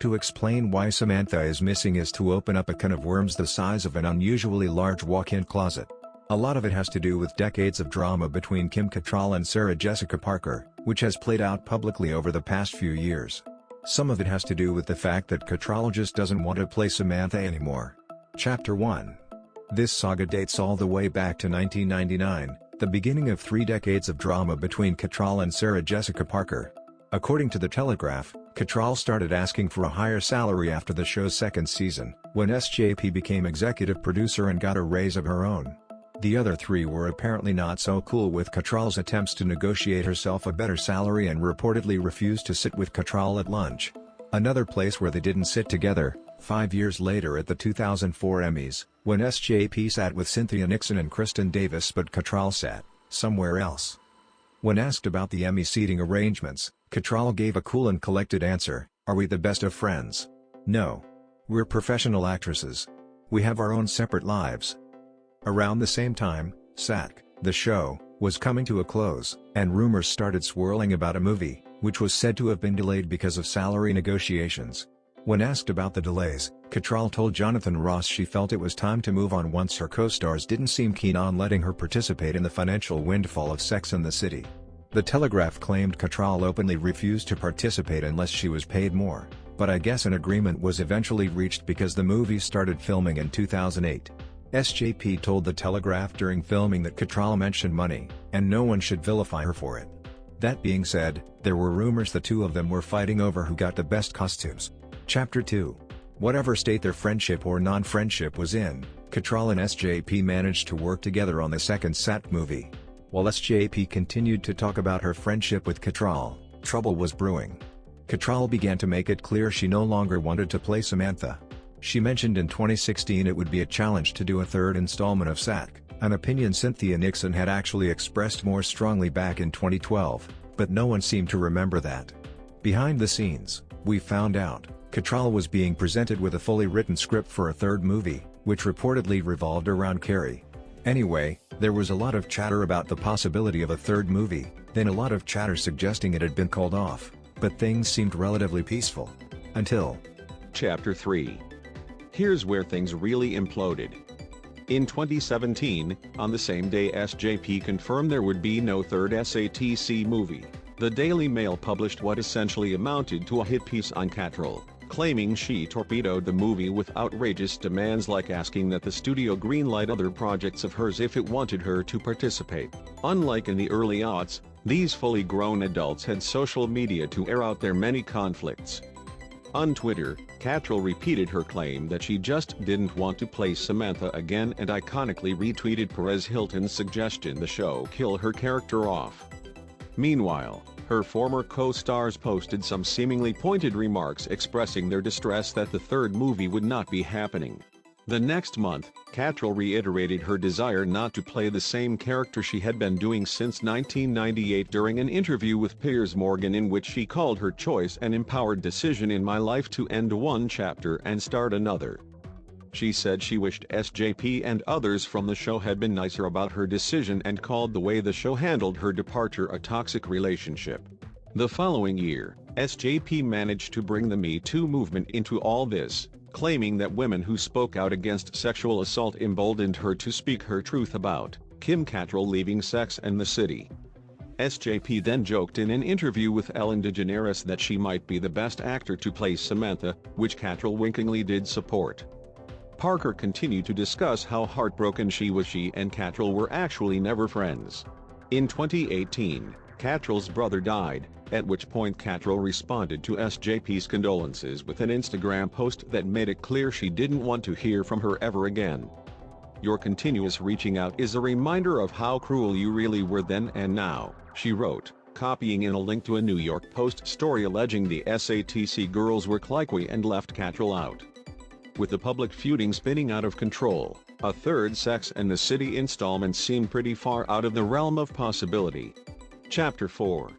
To explain why Samantha is missing is to open up a can of worms the size of an unusually large walk-in closet. A lot of it has to do with decades of drama between Kim Cattrall and Sarah Jessica Parker, which has played out publicly over the past few years. Some of it has to do with the fact that Cattrall just doesn't want to play Samantha anymore. Chapter 1. This saga dates all the way back to 1999, the beginning of 3 decades of drama between Cattrall and Sarah Jessica Parker. According to The Telegraph, Cattrall started asking for a higher salary after the show's second season, when SJP became executive producer and got a raise of her own. The other 3 were apparently not so cool with Cattrall's attempts to negotiate herself a better salary and reportedly refused to sit with Cattrall at lunch. Another place where they didn't sit together, 5 years later at the 2004 Emmys, when SJP sat with Cynthia Nixon and Kristen Davis but Cattrall sat somewhere else. When asked about the Emmy seating arrangements, Cattrall gave a cool and collected answer: "Are we the best of friends? No. We're professional actresses. We have our own separate lives." Around the same time, SATC, the show, was coming to a close, and rumors started swirling about a movie, which was said to have been delayed because of salary negotiations. When asked about the delays, Cattrall told Jonathan Ross she felt it was time to move on once her co-stars didn't seem keen on letting her participate in the financial windfall of Sex and the City. The Telegraph claimed Cattrall openly refused to participate unless she was paid more, but I guess an agreement was eventually reached because the movie started filming in 2008. SJP told The Telegraph during filming that Cattrall mentioned money, and no one should vilify her for it. That being said, there were rumors the two of them were fighting over who got the best costumes. Chapter 2. Whatever state their friendship or non-friendship was in, Cattrall and SJP managed to work together on the second SATC movie. While SJP continued to talk about her friendship with Cattrall, trouble was brewing. Cattrall began to make it clear she no longer wanted to play Samantha. She mentioned in 2016 it would be a challenge to do a third installment of SATC, an opinion Cynthia Nixon had actually expressed more strongly back in 2012, but no one seemed to remember that. Behind the scenes, we found out, Cattrall was being presented with a fully written script for a third movie, which reportedly revolved around Carrie. Anyway, there was a lot of chatter about the possibility of a third movie, then a lot of chatter suggesting it had been called off, but things seemed relatively peaceful. Until Chapter 3. Here's where things really imploded. In 2017, on the same day SJP confirmed there would be no third SATC movie, the Daily Mail published what essentially amounted to a hit piece on Cattrall, claiming she torpedoed the movie with outrageous demands like asking that the studio greenlight other projects of hers if it wanted her to participate. Unlike in the early aughts, these fully grown adults had social media to air out their many conflicts. On Twitter, Cattrall repeated her claim that she just didn't want to play Samantha again and iconically retweeted Perez Hilton's suggestion the show kill her character off. Meanwhile, her former co-stars posted some seemingly pointed remarks expressing their distress that the third movie would not be happening. The next month, Cattrall reiterated her desire not to play the same character she had been doing since 1998 during an interview with Piers Morgan in which she called her choice an empowered decision in my life to end one chapter and start another. She said she wished SJP and others from the show had been nicer about her decision and called the way the show handled her departure a toxic relationship. The following year, SJP managed to bring the Me Too movement into all this, claiming that women who spoke out against sexual assault emboldened her to speak her truth about Kim Cattrall leaving Sex and the City. SJP then joked in an interview with Ellen DeGeneres that she might be the best actor to play Samantha, which Cattrall winkingly did support. Parker continued to discuss how heartbroken she and Cattrall were actually never friends. In 2018, Cattrall's brother died, at which point Cattrall responded to SJP's condolences with an Instagram post that made it clear she didn't want to hear from her ever again. "Your continuous reaching out is a reminder of how cruel you really were then and now," she wrote, copying in a link to a New York Post story alleging the SATC girls were cliquey and left Cattrall out. With the public feuding spinning out of control, a third Sex and the City installment seemed pretty far out of the realm of possibility. Chapter 4.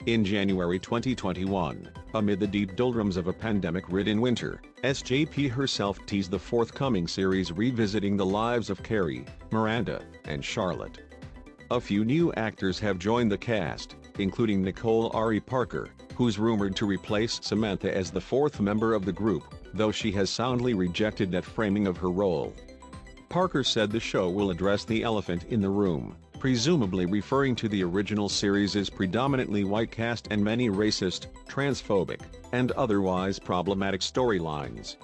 In January 2021, amid the deep doldrums of a pandemic-ridden winter, SJP herself teased the forthcoming series revisiting the lives of Carrie, Miranda, and Charlotte. A few new actors have joined the cast, including Nicole Ari Parker, who's rumored to replace Samantha as the fourth member of the group, though she has soundly rejected that framing of her role. Parker said the show will address the elephant in the room, presumably referring to the original series' predominantly white cast and many racist, transphobic, and otherwise problematic storylines.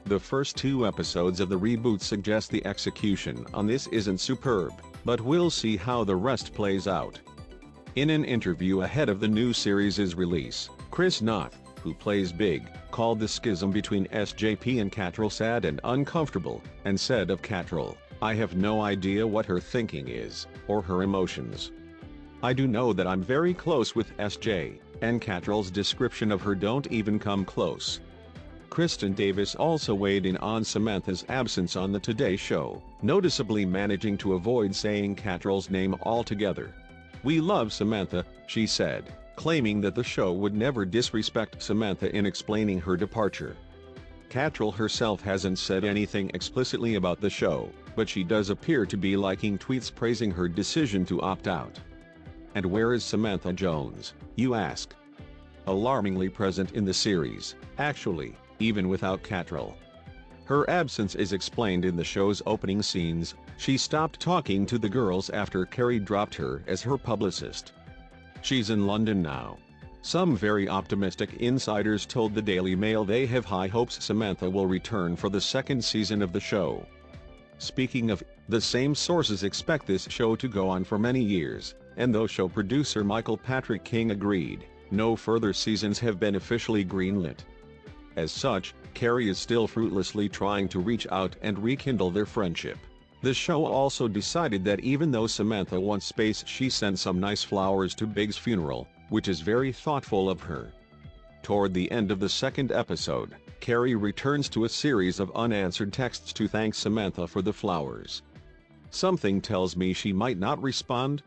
The first 2 episodes of the reboot suggest the execution on this isn't superb, but we'll see how the rest plays out. In an interview ahead of the new series' release, Chris Noth, who plays Big, called the schism between SJP and Cattrall sad and uncomfortable, and said of Cattrall, "I have no idea what her thinking is, or her emotions. I do know that I'm very close with SJ, and Cattrall's description of her don't even come close." Kristen Davis also weighed in on Samantha's absence on the Today Show, noticeably managing to avoid saying Cattrall's name altogether. "We love Samantha," she said, claiming that the show would never disrespect Samantha in explaining her departure. Cattrall herself hasn't said anything explicitly about the show, but she does appear to be liking tweets praising her decision to opt out. And where is Samantha Jones, you ask? Alarmingly present in the series, actually, even without Cattrall. Her absence is explained in the show's opening scenes. She stopped talking to the girls after Carrie dropped her as her publicist. She's in London now. Some very optimistic insiders told the Daily Mail they have high hopes Samantha will return for the second season of the show. Speaking of, the same sources expect this show to go on for many years, and though show producer Michael Patrick King agreed, no further seasons have been officially greenlit. As such, Carrie is still fruitlessly trying to reach out and rekindle their friendship. The show also decided that even though Samantha wants space, she sent some nice flowers to Big's funeral, which is very thoughtful of her. Toward the end of the second episode, Carrie returns to a series of unanswered texts to thank Samantha for the flowers. Something tells me she might not respond,